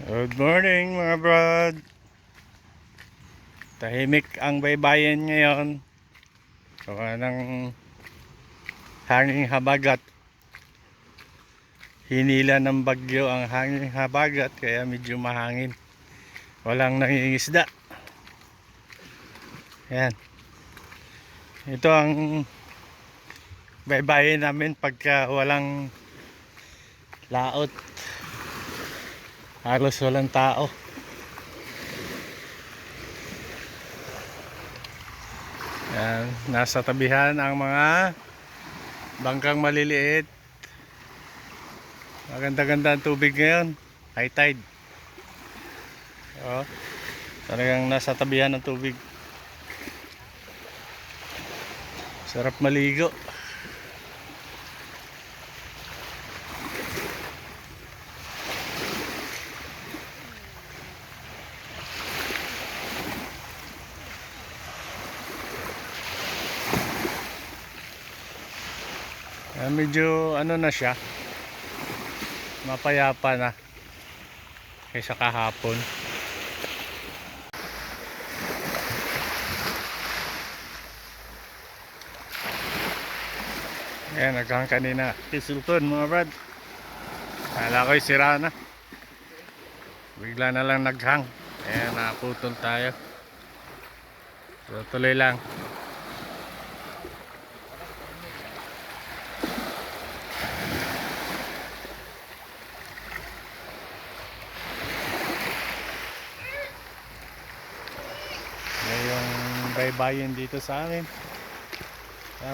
Good morning mga brad. Tahimik ang baybayin ngayon. Gawa ng hanging habagat. Hinila ng bagyo ang hanging habagat kaya medyo mahangin. Walang nangingisda. Yan. Ito ang baybayin namin pagka walang laot. Halos walang tao. Yan, nasa tabihan ang mga bangkang maliliit. Maganda-ganda ang tubig ngayon. High tide. Oh, talagang nasa tabihan ng tubig. Sarap maligo. Medyo ano na siya, mapayapa na kaysa kahapon. Ayan, naghang kanina pisulton mga brad. Kala ko'y sira na, bigla na lang naghang. Ayan, nakaputol tayo. So, tuloy lang. Yung baybayin dito sa amin,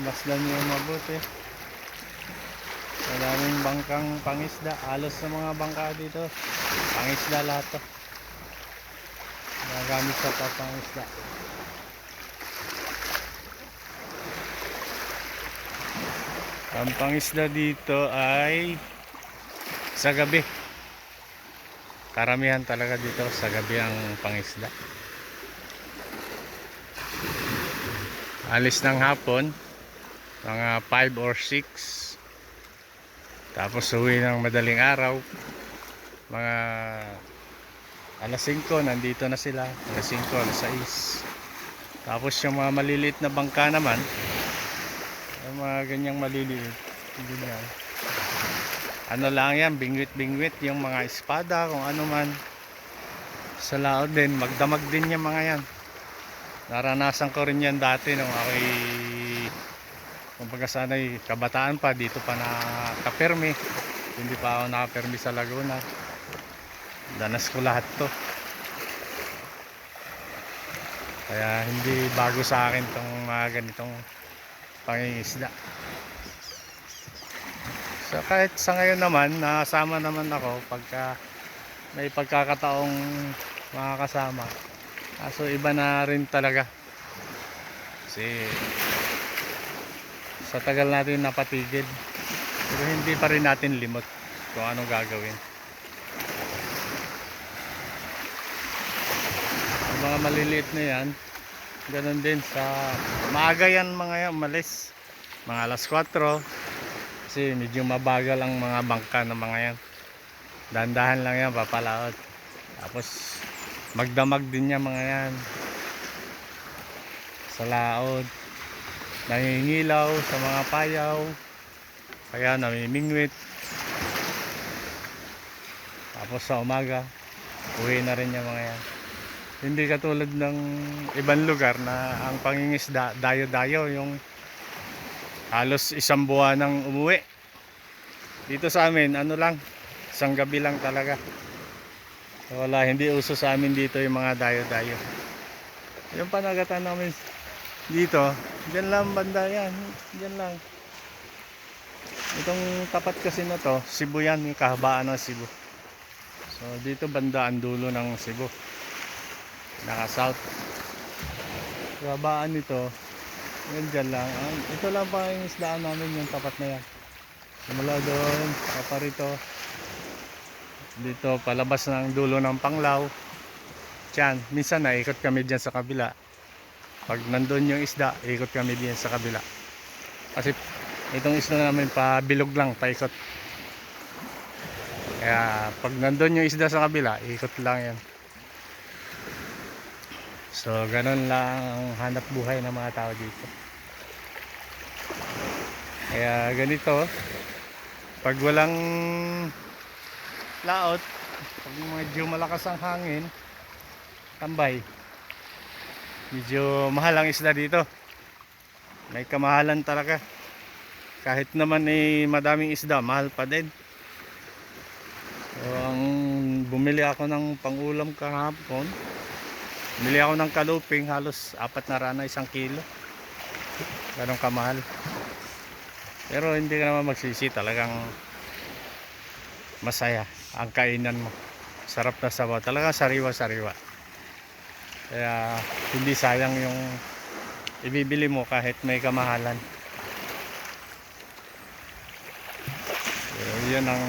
masdan nyo mabuti. Maraming bangkang pangisda. Halos sa mga bangka dito pangisda lahat to, nagamit sa pangisda. Ang pangisda dito ay sa gabi. Karamihan talaga dito sa gabi ang pangisda. Alis ng hapon mga 5 or 6, tapos uwi ng madaling araw mga alas 5, nandito na sila. Alas 5, alas 6. Tapos yung mga maliliit na bangka naman, yung mga ganyang maliliit, hindi na, ano lang yan, bingwit-bingwit, yung mga espada, kung ano man. Sa laot din, magdamag din yung mga yan. Naranasan ko rin yan dati nung ako'y, kumbaga sana'y kabataan pa, dito pa nakapermi. Hindi pa ako nakapermi sa Laguna. Danas ko lahat to. Kaya hindi bago sa akin tong mga ganitong pangingisda. So kahit sa ngayon naman, nasama naman ako pagka may pagkakataong makakasama. So iba na rin talaga. Kasi sa tagal natin napatigil, pero hindi pa rin natin limot kung anong gagawin. Yung mga maliliit na yan, ganun din sa maaga yan mga yan, umalis mga alas 4 kasi medyo mabagal ang mga bangka ng mga yan. Dandahan lang yan, papalaot. Tapos magdamag din yan mga yan sa laot, nangingilaw sa mga payaw, kaya namimingwit. Tapos sa umaga uwi na rin yung mga yan. Hindi katulad ng ibang lugar na ang pangingisda dayo-dayo, yung halos isang buwan nang umuwi. Dito sa amin ano lang, isang gabi lang talaga. Wala, hindi uso sa amin dito yung mga dayo-dayo. Yung panagatan namin dito, dyan lang banda yan, dyan lang. Itong tapat kasi na to, Cebu yan, yung kahabaan ng Cebu. So dito banda ang dulo ng Cebu, naka-south. Kahabaan nito, yan dyan lang. Ito lang pa yung isdaan namin, yung tapat na yan. Simula doon, paparito. Dito palabas ng dulo ng Panglao. Diyan, minsan naikot kami diyan sa kabila. Pag nandun yung isda, ikot kami diyan sa kabila. Kasi itong isda namin pa bilog lang, paikot. Kaya pag nandun yung isda sa kabila, ikot lang yan. So ganun lang ang hanap buhay ng mga tao dito. Kaya ganito, pag walang laot, pag medyo malakas ang hangin, tambay, medyo mahal ang isda dito. May kamahalan talaga. Kahit naman madaming isda, mahal pa din. So, bumili ako ng pangulam kahapon. Bumili ako ng kaluping, halos 4 na rana 1 kilo. Ganong kamahal. Pero hindi ka naman magsisi, talagang masaya ang kainan mo. Sarap na sabaw, talagang sariwa-sariwa. Kaya hindi sayang yung ibibili mo kahit may kamahalan. So, yun ang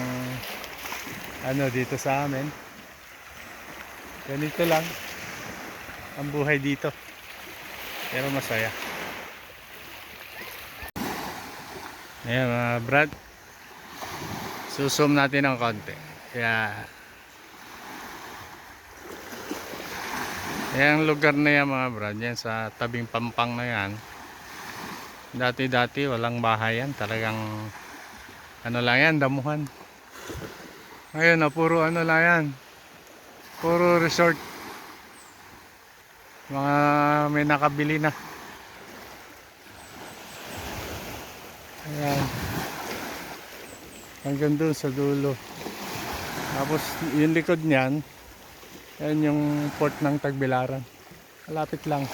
dito sa amin. Ganito lang ang buhay dito, pero masaya. Ayan mga brad, susum natin ng konti. Kaya yung lugar na yan mga brad, yan sa tabing Pampang na yan, dati walang bahay yan, talagang lang yan, damuhan. Ngayon na puro lang yan, puro resort, mga may nakabili na. Ayan, hanggang doon sa dulo. Tapos yung likod niyan, yan yung port ng Tagbilaran, malapit lang.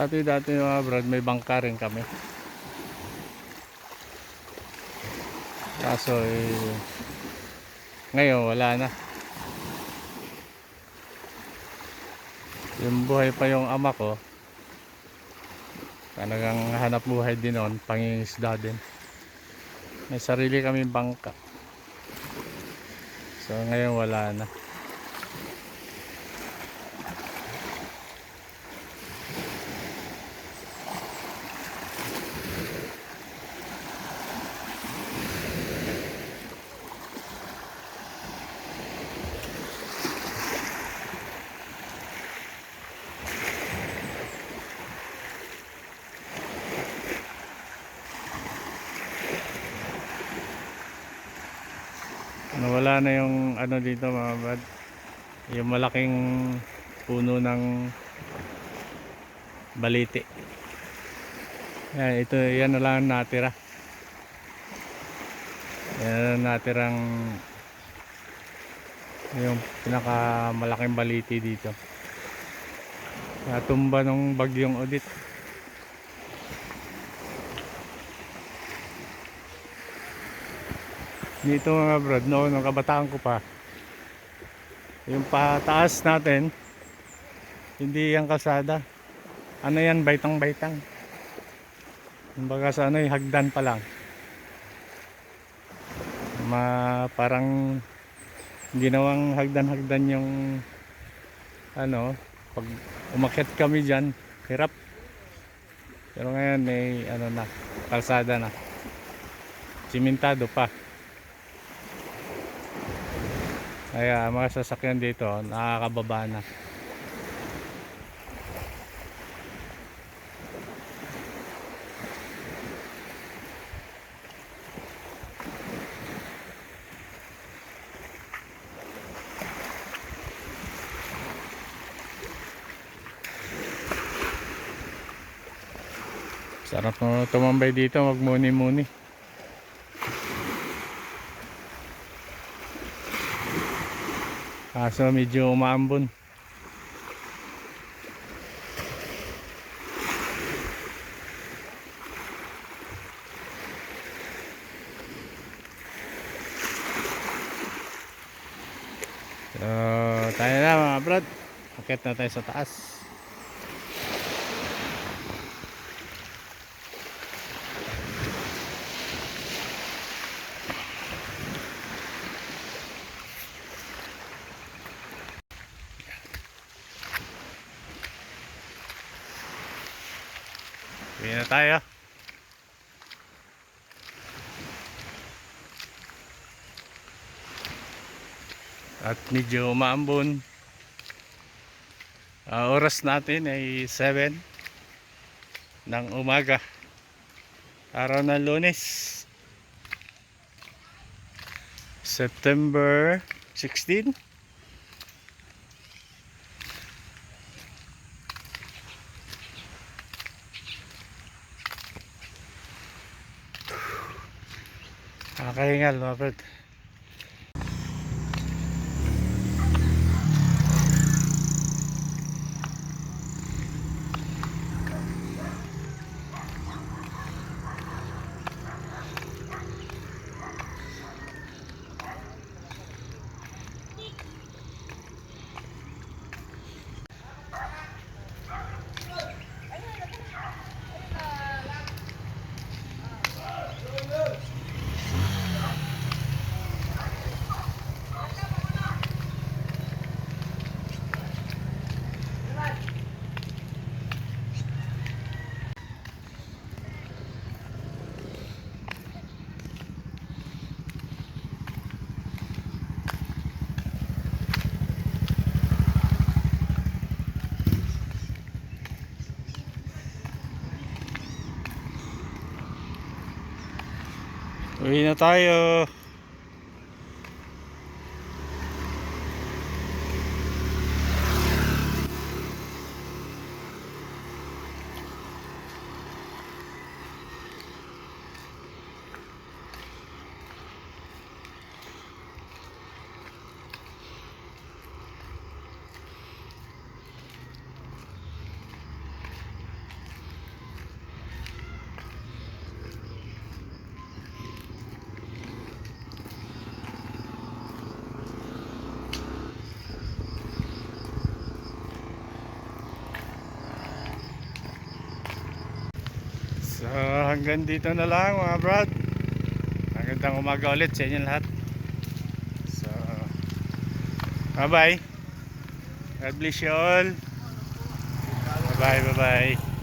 Dati mga brad, may bangka rin kami. Kaso ngayon wala na. Yung buhay pa yung ama ko, talagang hanap buhay din noon, pangingisda din. May sarili kaming bangka. So ngayon wala na. Nawala na yung dito mga bad, yung malaking puno ng baliti. Yan na lang natira. Yan na natirang yung pinakamalaking baliti dito. Natumba nung bagyong Odette. Dito mga brad, noon nung kabataan ko pa, yung pataas natin, hindi yung kalsada, yan, baitang-baitang. Kumbaga sa hagdan pa lang. Parang ginawang hagdan-hagdan yung pag umakyat kami dyan, hirap. Pero ngayon may na, kalsada na, simentado pa. Kaya mga sasakyan dito nakakababa na. Sarap mo tumambay dito, magmuni-muni. Kaso medyo umaambon. So tayo na mga brad, akit na tayo sa taas. Uwi na tayo. At medyo umaambon. Oras natin ay 7 ng umaga. Araw ng Lunes. September 16. Nakakahingal mga brad. Uwi na tayo. So hanggang dito na lang mga brad. Magandang umaga ulit sa inyo lahat. So bye bye. God bless you all. Bye bye.